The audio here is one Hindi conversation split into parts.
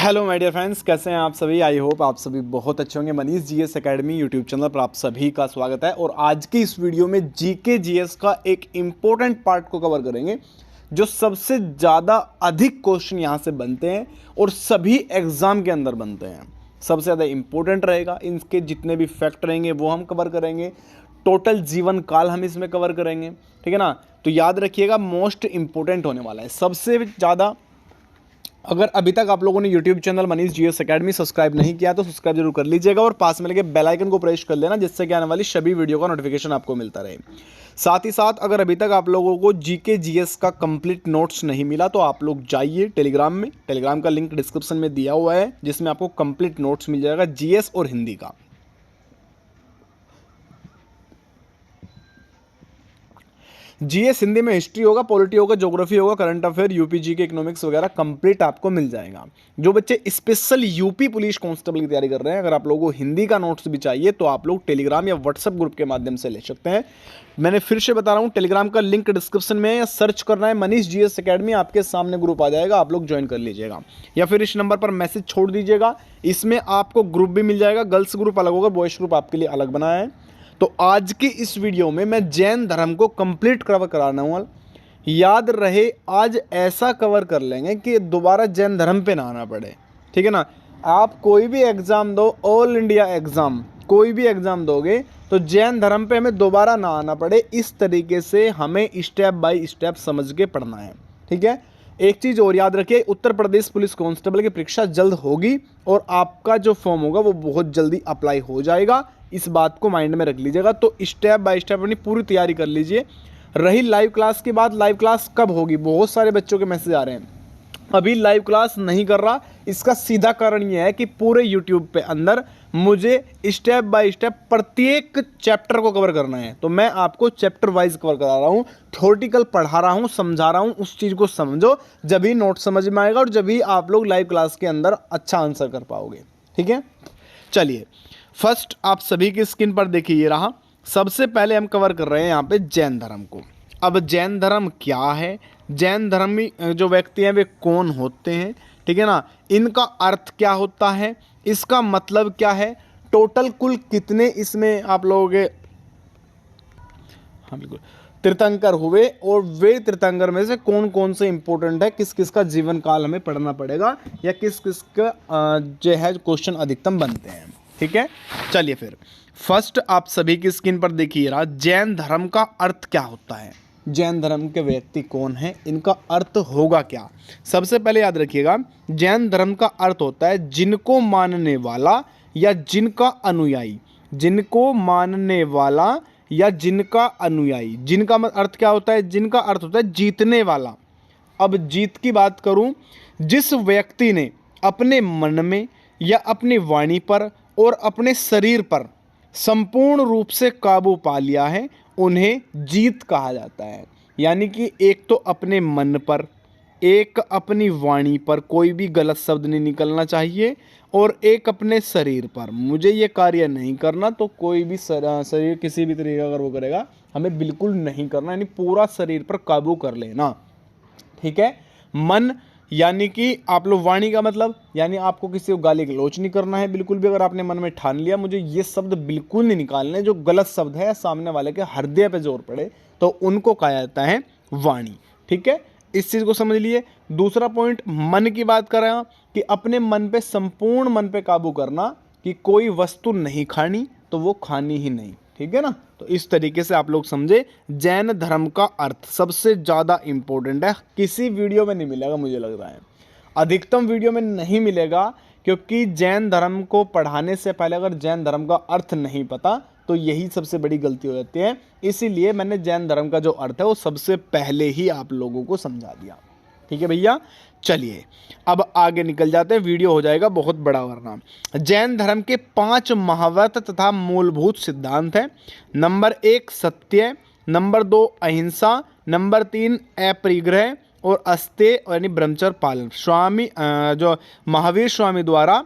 हेलो माय डियर फ्रेंड्स, कैसे हैं आप सभी। आई होप आप सभी बहुत अच्छे होंगे। Manish GS academy YouTube channel पर आप सभी का स्वागत है। और आज की इस वीडियो में जीके जीएस का एक इम्पोर्टेंट पार्ट को कवर करेंगे, जो सबसे ज़्यादा अधिक क्वेश्चन यहाँ से बनते हैं और सभी एग्जाम के अंदर बनते हैं। सबसे ज़्यादा इंपॉर्टेंट रहेगा, इनके जितने भी फैक्ट रहेंगे वो हम कवर करेंगे। टोटल जीवन काल हम इसमें कवर करेंगे, ठीक है ना। तो याद रखिएगा, मोस्ट इंपॉर्टेंट होने वाला है सबसे ज़्यादा। अगर अभी तक आप लोगों ने YouTube channel Manish GS academy subscribe नहीं किया तो सब्सक्राइब जरूर कर लीजिएगा और पास में लगे बेल आइकन को प्रेस कर लेना, जिससे कि आने वाली सभी वीडियो का नोटिफिकेशन आपको मिलता रहे। साथ ही साथ अगर अभी तक आप लोगों को जीके जीएस का कंप्लीट नोट्स नहीं मिला तो आप लोग जाइए टेलीग्राम में। टेलीग्राम का लिंक डिस्क्रिप्शन में दिया हुआ है, जिसमें आपको कंप्लीट नोट्स मिल जाएगा जीएस और हिंदी का। जीएस हिंदी में हिस्ट्री होगा, पॉलिटी होगा, ज्योग्राफी होगा, करंट अफेयर, यूपीजी के इकोनॉमिक्स वगैरह कंप्लीट आपको मिल जाएगा। जो बच्चे स्पेशल यूपी पुलिस कांस्टेबल की तैयारी कर रहे हैं, अगर आप लोगों को हिंदी का नोट्स भी चाहिए तो आप लोग टेलीग्राम या व्हाट्सएप ग्रुप के माध्यम से ले सकते हैं। मैंने फिर से बता रहा हूँ, टेलीग्राम का लिंक डिस्क्रिप्शन में है, या सर्च करना है मनीष जीएस एकेडमी, आपके सामने ग्रुप आ जाएगा, आप लोग ज्वाइन कर लीजिएगा। या फिर इस नंबर पर मैसेज छोड़ दीजिएगा, इसमें आपको ग्रुप भी मिल जाएगा। गर्ल्स ग्रुप अलग होगा, बॉयज ग्रुप आपके लिए अलग बनाया है। तो आज की इस वीडियो में मैं जैन धर्म को कंप्लीट कवर कराना हूँ। याद रहे, आज ऐसा कवर कर लेंगे कि दोबारा जैन धर्म पे ना आना पड़े, ठीक है ना। आप कोई भी एग्ज़ाम दो, ऑल इंडिया एग्ज़ाम कोई भी एग्ज़ाम दोगे तो जैन धर्म पे हमें दोबारा ना आना पड़े। इस तरीके से हमें स्टेप बाय स्टेप समझ के पढ़ना है, ठीक है। एक चीज़ और याद रखिए, उत्तर प्रदेश पुलिस कांस्टेबल की परीक्षा जल्द होगी और आपका जो फॉर्म होगा वो बहुत जल्दी अप्लाई हो जाएगा। इस बात को माइंड में रख लीजिएगा। तो स्टेप बाय स्टेप अपनी पूरी तैयारी कर लीजिए। रही लाइव क्लास की बात, लाइव क्लास कब होगी, बहुत सारे बच्चों के मैसेज आ रहे हैं अभी लाइव क्लास नहीं कर रहा। इसका सीधा कारण यह है कि पूरे यूट्यूब पे अंदर मुझे स्टेप बाय स्टेप प्रत्येक चैप्टर को कवर करना है। तो मैं आपको चैप्टर वाइज कवर करा रहा हूँ, थ्योरेटिकल पढ़ा रहा हूँ, समझा रहा हूँ। उस चीज़ को समझो, जब ही नोट समझ में आएगा और जब ही आप लोग लाइव क्लास के अंदर अच्छा आंसर कर पाओगे, ठीक है। चलिए, फर्स्ट आप सभी की स्क्रीन पर देखिए, ये रहा। सबसे पहले हम कवर कर रहे हैं यहाँ पे जैन धर्म को। अब जैन धर्म क्या है, जैन धर्मी जो व्यक्ति हैं वे कौन होते हैं, ठीक है ना। इनका अर्थ क्या होता है, इसका मतलब क्या है, टोटल कुल कितने इसमें आप लोगों के हाँ बिल्कुल तीर्थंकर हुए और वे तीर्थंकर में से कौन कौन से इंपॉर्टेंट है, किस किस का जीवन काल हमें पढ़ना पड़ेगा, या किस किस का जो है क्वेश्चन अधिकतम बनते हैं, ठीक है। चलिए फिर फर्स्ट आप सभी की स्क्रीन पर देखिए रहा, जैन धर्म का अर्थ क्या होता है, जैन धर्म के व्यक्ति कौन है, इनका अर्थ होगा क्या। सबसे पहले याद रखिएगा, जैन धर्म का अर्थ होता है जिनको मानने वाला या जिनका अनुयायी। जिनको मानने वाला या जिनका अनुयायी। जिनका अर्थ क्या होता है, जिनका अर्थ होता है जीतने वाला। अब जीत की बात करूं, जिस व्यक्ति ने अपने मन में या अपनी वाणी पर और अपने शरीर पर संपूर्ण रूप से काबू पा लिया है, उन्हें जीत कहा जाता है। यानी कि एक तो अपने मन पर, एक अपनी वाणी पर कोई भी गलत शब्द नहीं निकलना चाहिए, और एक अपने शरीर पर, मुझे ये कार्य नहीं करना, तो कोई भी शरीर किसी भी तरीके का अगर वो करेगा हमें बिल्कुल नहीं करना, यानी पूरा शरीर पर काबू कर लेना, ठीक है। मन यानी कि आप लोग, वाणी का मतलब यानी आपको किसी को गाली गलौच नहीं करना है बिल्कुल भी। अगर आपने मन में ठान लिया मुझे ये शब्द बिल्कुल नहीं निकालने, जो गलत शब्द है सामने वाले के हृदय पे जोर पड़े, तो उनको कहा जाता है वाणी, ठीक है। इस चीज़ को समझ लिए। दूसरा पॉइंट, मन की बात कर रहे हैं कि अपने मन पे, संपूर्ण मन पे काबू करना, कि कोई वस्तु नहीं खानी तो वो खानी ही नहीं, ठीक है ना। तो इस तरीके से आप लोग समझे जैन धर्म का अर्थ सबसे ज़्यादा इंपॉर्टेंट है। किसी वीडियो में नहीं मिलेगा, मुझे लग रहा है अधिकतम वीडियो में नहीं मिलेगा, क्योंकि जैन धर्म को पढ़ाने से पहले अगर जैन धर्म का अर्थ नहीं पता तो यही सबसे बड़ी गलती हो जाती है। इसीलिए मैंने जैन धर्म का जो अर्थ है वो सबसे पहले ही आप लोगों को समझा दिया, ठीक है भैया। चलिए अब आगे निकल जाते हैं, वीडियो हो जाएगा बहुत बड़ा वरना। जैन धर्म के 5 महाव्रत तथा मूलभूत सिद्धांत हैं। नंबर 1 सत्य, नंबर 2 अहिंसा, नंबर 3 अपरिग्रह और अस्तेय यानी ब्रह्मचर्य पालन। स्वामी जो महावीर स्वामी द्वारा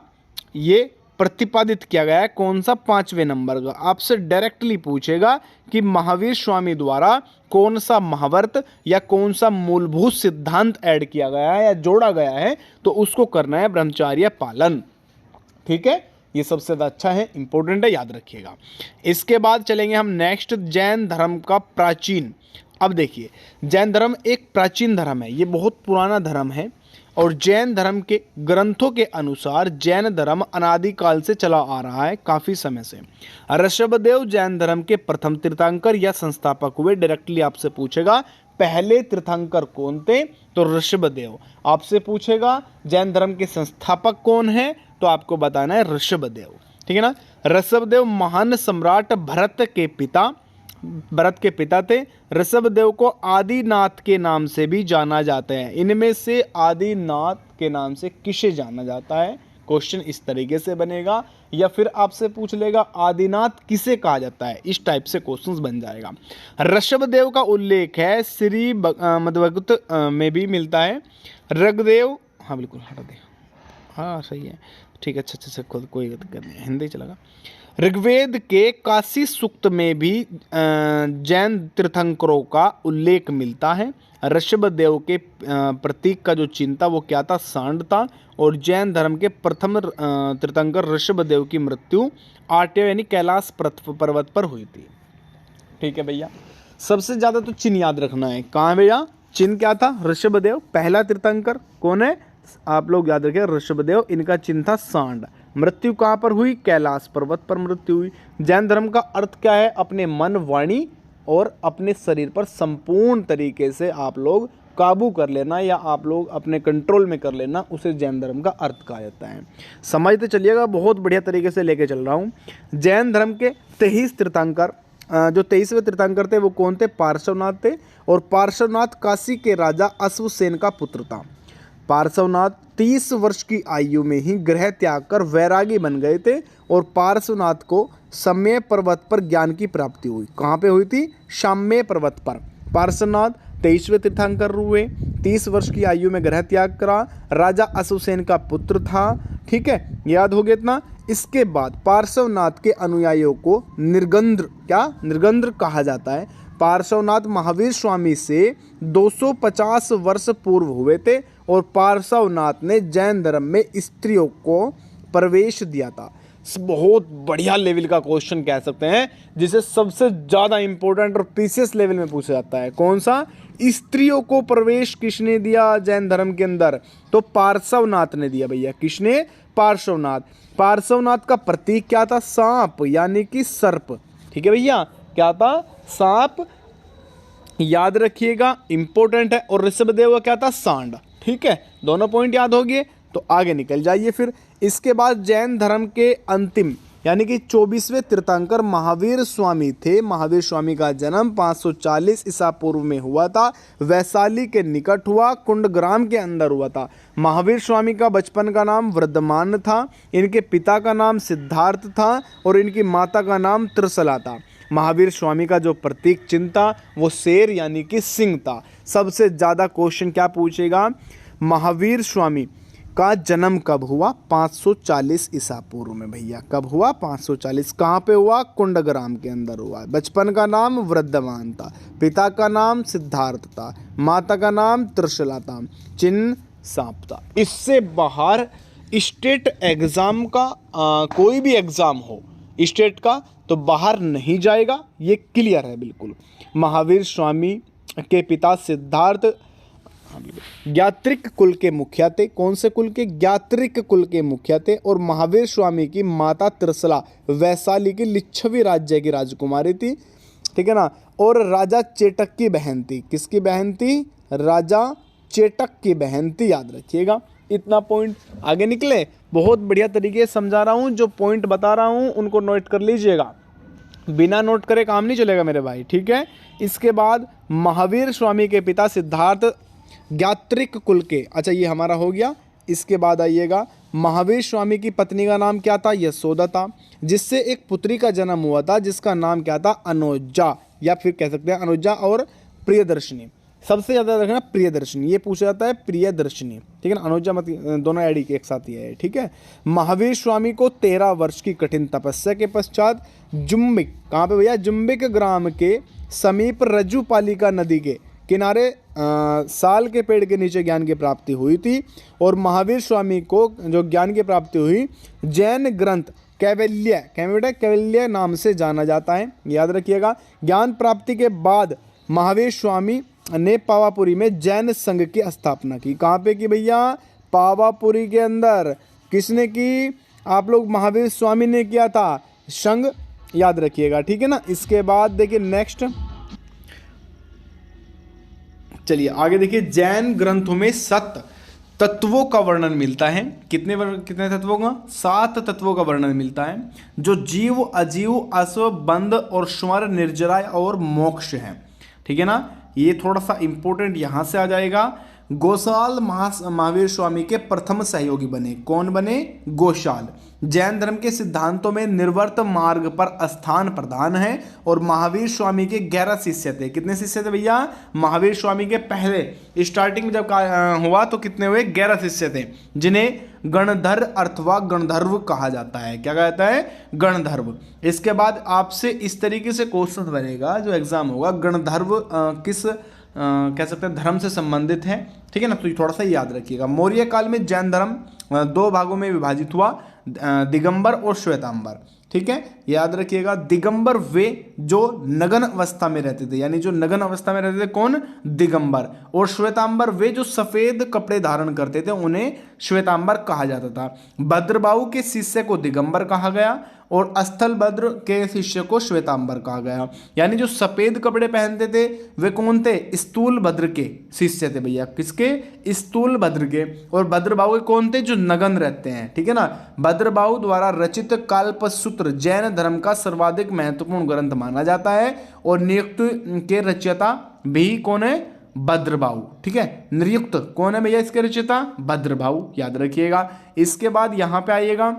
ये प्रतिपादित किया गया है? कौन सा 5वें नंबर का? आपसे डायरेक्टली पूछेगा कि महावीर स्वामी द्वारा कौन सा महावर्त या कौन सा मूलभूत सिद्धांत ऐड किया गया है या जोड़ा गया है, तो उसको करना है ब्रह्मचर्य पालन। ठीक है, ये सबसे ज़्यादा अच्छा है, इंपॉर्टेंट है, याद रखिएगा। इसके बाद चलेंगे हम नेक्स्ट, जैन धर्म का प्राचीन। अब देखिए, जैन धर्म एक प्राचीन धर्म है, ये बहुत पुराना धर्म है और जैन धर्म के ग्रंथों के अनुसार जैन धर्म अनादिकाल से चला आ रहा है, काफ़ी समय से। ऋषभदेव जैन धर्म के प्रथम तीर्थंकर या संस्थापक हुए। डायरेक्टली आपसे पूछेगा पहले तीर्थंकर कौन थे, तो ऋषभदेव। आपसे पूछेगा जैन धर्म के संस्थापक कौन है, तो आपको बताना है ऋषभदेव। ठीक है ना। ऋषभदेव महान सम्राट भरत के पिता थे। ऋषभदेव को आदिनाथ के नाम से भी जाना जाता है। इनमें से आदिनाथ के नाम से किसे जाना जाता है? क्वेश्चन इस तरीके से बनेगा, या फिर आपसे पूछ लेगा आदिनाथ किसे कहा जाता है, इस टाइप से क्वेश्चंस बन जाएगा। ऋषभदेव का उल्लेख है श्री मध्वगुप्त में भी मिलता है। ऋग्वेद, हाँ बिल्कुल हटा दे, हाँ सही है, ठीक है, अच्छा कोई दिक्कत नहीं, हिंदी चलेगा। ऋग्वेद के काशी सूक्त में भी जैन तीर्थंकरों का उल्लेख मिलता है। ऋषभदेव के प्रतीक का जो चिन्ह था वो क्या था? सांड था। और जैन धर्म के प्रथम तीर्थंकर ऋषभदेव की मृत्यु आर्ट्य यानी कैलाश पर्वत पर हुई थी। ठीक है भैया, सबसे ज़्यादा तो चिन्ह याद रखना है। कहाँ भैया? चिन्ह क्या था? ऋषभदेव पहला तीर्थंकर कौन है? आप लोग याद रखिए, ऋषभदेव, इनका चिन्ह था सांड। मृत्यु कहाँ पर हुई? कैलाश पर्वत पर मृत्यु हुई। जैन धर्म का अर्थ क्या है? अपने मन, वाणी और अपने शरीर पर संपूर्ण तरीके से आप लोग काबू कर लेना या आप लोग अपने कंट्रोल में कर लेना, उसे जैन धर्म का अर्थ कहा जाता है। समझते चलिएगा, बहुत बढ़िया तरीके से लेके चल रहा हूँ। जैन धर्म के 23 तीर्थंकर, जो 23वें तीर्थंकर थे वो कौन थे? पार्श्वनाथ थे। और पार्श्वनाथ काशी के राजा अश्वसेन का पुत्र था। पार्श्वनाथ 30 वर्ष की आयु में ही गृह त्याग कर वैरागी बन गए थे और पार्श्वनाथ को शाम्य पर्वत पर ज्ञान की प्राप्ति हुई। कहाँ पे हुई थी? शाम्य पर्वत पर। पार्श्वनाथ 23वें तीर्थंकर हुए, 30 वर्ष की आयु में गृह त्याग करा, राजा अश्वसेन का पुत्र था। ठीक है, याद हो गया इतना। इसके बाद पार्श्वनाथ के अनुयायियों को निर्गंध्र कहा जाता है। पार्श्वनाथ महावीर स्वामी से 250 वर्ष पूर्व हुए थे और पार्श्वनाथ ने जैन धर्म में स्त्रियों को प्रवेश दिया था। बहुत बढ़िया लेवल का क्वेश्चन कह सकते हैं, जिसे सबसे ज़्यादा इंपॉर्टेंट और प्रीसियस लेवल में पूछा जाता है। कौन सा? स्त्रियों को प्रवेश किसने दिया जैन धर्म के अंदर? तो पार्श्वनाथ ने दिया भैया। किसने? पार्श्वनाथ। पार्श्वनाथ का प्रतीक क्या था? सांप, यानी कि सर्प। ठीक है भैया, क्या था? सांप, याद रखिएगा, इंपॉर्टेंट है। और ऋषभदेव का क्या था? सांड। ठीक है, दोनों पॉइंट याद हो गए तो आगे निकल जाइए फिर। इसके बाद जैन धर्म के अंतिम यानी कि 24वें तीर्थंकर महावीर स्वामी थे। महावीर स्वामी का जन्म 540 ईसा पूर्व में हुआ था। वैशाली के निकट हुआ, कुंडग्राम के अंदर हुआ था। महावीर स्वामी का बचपन का नाम वर्धमान था। इनके पिता का नाम सिद्धार्थ था और इनकी माता का नाम त्रिशला था। महावीर स्वामी का जो प्रतीक चिन्ह था वो शेर यानी कि सिंह था। सबसे ज़्यादा क्वेश्चन क्या पूछेगा? महावीर स्वामी का जन्म कब हुआ? 540 ईसा पूर्व में भैया। कब हुआ? 540। कहाँ पे हुआ? कुंडग्राम के अंदर हुआ। बचपन का नाम वर्धमान था, पिता का नाम सिद्धार्थ था, माता का नाम त्रिशला था, चिन्ह सांप था। इससे बाहर स्टेट एग्जाम का कोई भी एग्जाम हो स्टेट का तो बाहर नहीं जाएगा, ये क्लियर है बिल्कुल। महावीर स्वामी के पिता सिद्धार्थ ज्ञात्रिक कुल के मुखिया थे। कौन से कुल के? ज्ञात्रिक कुल के मुखिया थे। और महावीर स्वामी की माता त्रिशला वैशाली की लिच्छवी राज्य की राजकुमारी थी। ठीक है ना। और राजा चेटक की बहन थी। किसकी बहन थी? राजा चेटक की बहन थी, याद रखिएगा। इतना पॉइंट आगे निकले। बहुत बढ़िया तरीके से समझा रहा हूँ, जो पॉइंट बता रहा हूँ उनको नोट कर लीजिएगा, बिना नोट करे काम नहीं चलेगा मेरे भाई। ठीक है। इसके बाद महावीर स्वामी के पिता सिद्धार्थ ज्ञात्रिक कुल के, अच्छा ये हमारा हो गया। इसके बाद आइएगा, महावीर स्वामी की पत्नी का नाम क्या था? यशोदा था, जिससे एक पुत्री का जन्म हुआ था जिसका नाम क्या था? अनुजा, या फिर कह सकते हैं अनुजा और प्रियदर्शनी। सबसे ज्यादा रखना प्रियदर्शनी, ये पूछा जाता है प्रियदर्शनी, ठीक है ना, अनुजा मत दोनों आईडी के एक साथ ही है, ठीक है। महावीर स्वामी को 13 वर्ष की कठिन तपस्या के पश्चात जुम्बिक, कहाँ पे भैया, जुम्बिक ग्राम के समीप रज्जुपालिका नदी के किनारे साल के पेड़ के नीचे ज्ञान की प्राप्ति हुई थी। और महावीर स्वामी को जो ज्ञान की प्राप्ति हुई जैन ग्रंथ कैवल्य, कैवल्य नाम से जाना जाता है, याद रखिएगा। ज्ञान प्राप्ति के बाद महावीर स्वामी ने पावापुरी में जैन संघ की स्थापना की। कहाँ पे की भैया, पावापुरी के अंदर। किसने की, आप लोग महावीर स्वामी ने किया था संघ, याद रखिएगा, ठीक है ना। इसके बाद देखिए नेक्स्ट, चलिए आगे देखिए, जैन ग्रंथों में 7 तत्वों का वर्णन मिलता है। कितने तत्वों का, 7 तत्वों का वर्णन मिलता है, जो जीव, अजीव, अश्व, बंध और स्वर, निर्जरा और मोक्ष है, ठीक है ना। ये थोड़ा सा इंपॉर्टेंट यहां से आ जाएगा। गोशाल महावीर स्वामी के प्रथम सहयोगी बने। कौन बने, गोशाल। जैन धर्म के सिद्धांतों में निर्वर्त मार्ग पर स्थान प्रदान है। और महावीर स्वामी के 11 शिष्य थे। कितने शिष्य थे भैया, महावीर स्वामी के पहले स्टार्टिंग में जब हुआ तो कितने हुए, 11 शिष्य थे, जिन्हें गणधर अथवा गणधर्व कहा जाता है। क्या कहता है, गणधर्व। इसके बाद आपसे इस तरीके से क्वेश्चन बनेगा जो एग्जाम होगा, गणधर्व किस कह सकते हैं धर्म से संबंधित है, ठीक है ना। तो ये थोड़ा सा याद रखिएगा। मौर्य काल में जैन धर्म 2 भागों में विभाजित हुआ, दिगंबर और श्वेतांबर, ठीक है, याद रखिएगा। दिगंबर वे जो नग्न अवस्था में रहते थे, यानी जो नग्न अवस्था में रहते थे कौन, दिगंबर। और श्वेतांबर वे जो सफेद कपड़े धारण करते थे, उन्हें श्वेतांबर कहा जाता था। भद्रबाहु के शिष्य को दिगंबर कहा गया और स्थलभद्र के शिष्य को श्वेतांबर कहा गया। यानी जो सफेद कपड़े पहनते थे वे कौन थे, स्थूलभद्र के शिष्य थे भैया। किसके, स्थूलभद्र के। और भद्रबाहु के कौन थे, जो नग्न रहते हैं, ठीक है ना। भद्रबाहु द्वारा रचित कल्पसूत्र जैन धर्म का सर्वाधिक महत्वपूर्ण ग्रंथ माना जाता है। और नियुक्त के रचयिता भी कौन है, भद्रबाहु, ठीक है। नियुक्त कौन है भैया इसके रचयिता, भद्रबाहु, याद रखिएगा। इसके बाद यहां पे आइएगा,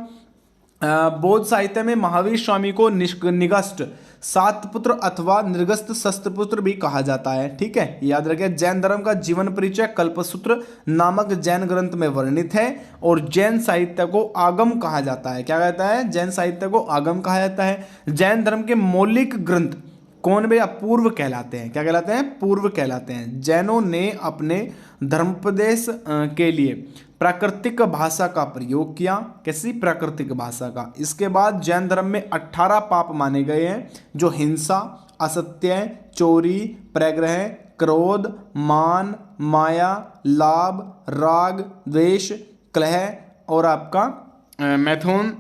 बौद्ध साहित्य में महावीर स्वामी को निगस्ट सातपुत्र अथवा निर्गस्त शस्त्रपुत्र भी कहा जाता है, ठीक है, याद रखिए। जैन धर्म का जीवन परिचय कल्पसूत्र नामक जैन ग्रंथ में वर्णित है। और जैन साहित्य को आगम कहा जाता है। क्या कहता है, जैन साहित्य को आगम कहा जाता है। जैन धर्म के मौलिक ग्रंथ कौन भैया, पूर्व कहलाते हैं। क्या कहलाते हैं, पूर्व कहलाते हैं। जैनों ने अपने धर्मोपदेश के लिए प्राकृतिक भाषा का प्रयोग किया। कैसी, प्राकृतिक भाषा का। इसके बाद जैन धर्म में 18 पाप माने गए हैं, जो हिंसा, असत्य, चोरी, प्रग्रह, क्रोध, मान, माया, लाभ, राग, द्वेष, कलह और आपका मैथुन,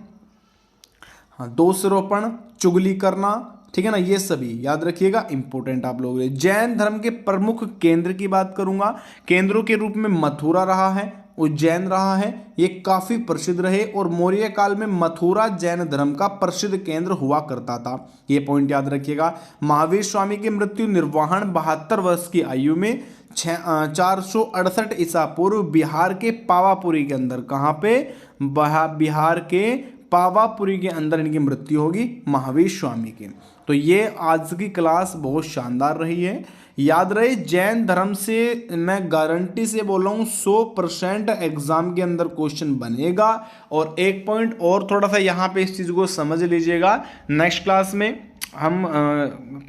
दोषारोपण, चुगली करना, ठीक है ना। ये सभी याद रखिएगा, इंपॉर्टेंट आप लोग। जैन धर्म के प्रमुख केंद्र की बात करूंगा। केंद्रों के रूप में मथुरा रहा है, उज्जैन रहा है, ये काफी प्रसिद्ध रहे। और मौर्य काल में मथुरा जैन धर्म का प्रसिद्ध केंद्र हुआ करता था। ये पॉइंट याद रखिएगा। महावीर स्वामी की मृत्यु निर्वाहन 72 वर्ष की आयु में 468 ईसा पूर्व बिहार के पावापुरी के अंदर, कहाँ पे, बिहार के पावापुरी के अंदर इनकी मृत्यु होगी, महावीर स्वामी की। तो ये आज की क्लास बहुत शानदार रही है। याद रहे, जैन धर्म से मैं गारंटी से बोल रहा हूँ 100% एग्जाम के अंदर क्वेश्चन बनेगा। और एक पॉइंट और थोड़ा सा यहाँ पे इस चीज़ को समझ लीजिएगा। नेक्स्ट क्लास में हम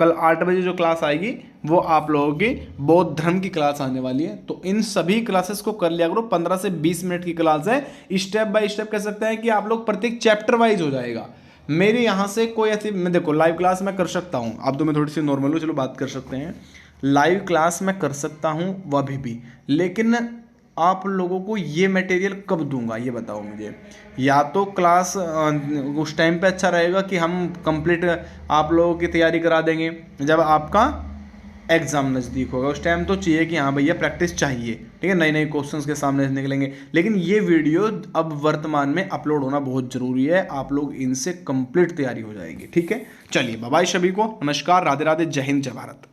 कल 8 बजे जो क्लास आएगी वो आप लोगों की बौद्ध धर्म की क्लास आने वाली है। तो इन सभी क्लासेस को कर लिया करो। 15 से 20 मिनट की क्लास है। स्टेप बाय स्टेप कह सकते हैं कि आप लोग प्रत्येक चैप्टर वाइज हो जाएगा। मेरे यहाँ से कोई ऐसी, मैं देखो लाइव क्लास मैं कर सकता हूँ, आप तो मैं थोड़ी सी नॉर्मल हूँ, चलो बात कर सकते हैं। लाइव क्लास मैं कर सकता हूँ वह भी, लेकिन आप लोगों को ये मटेरियल कब दूंगा ये बताओ मुझे। या तो क्लास उस टाइम पे अच्छा रहेगा कि हम कंप्लीट आप लोगों की तैयारी करा देंगे जब आपका एग्जाम नज़दीक होगा। उस टाइम तो चाहिए कि हाँ भैया प्रैक्टिस चाहिए, ठीक है, नए नए क्वेश्चंस के सामने निकलेंगे। लेकिन ये वीडियो अब वर्तमान में अपलोड होना बहुत ज़रूरी है। आप लोग इनसे कंप्लीट तैयारी हो जाएगी, ठीक है। चलिए बाय बाय सभी को, नमस्कार, राधे राधे, जय हिंद, जय भारत।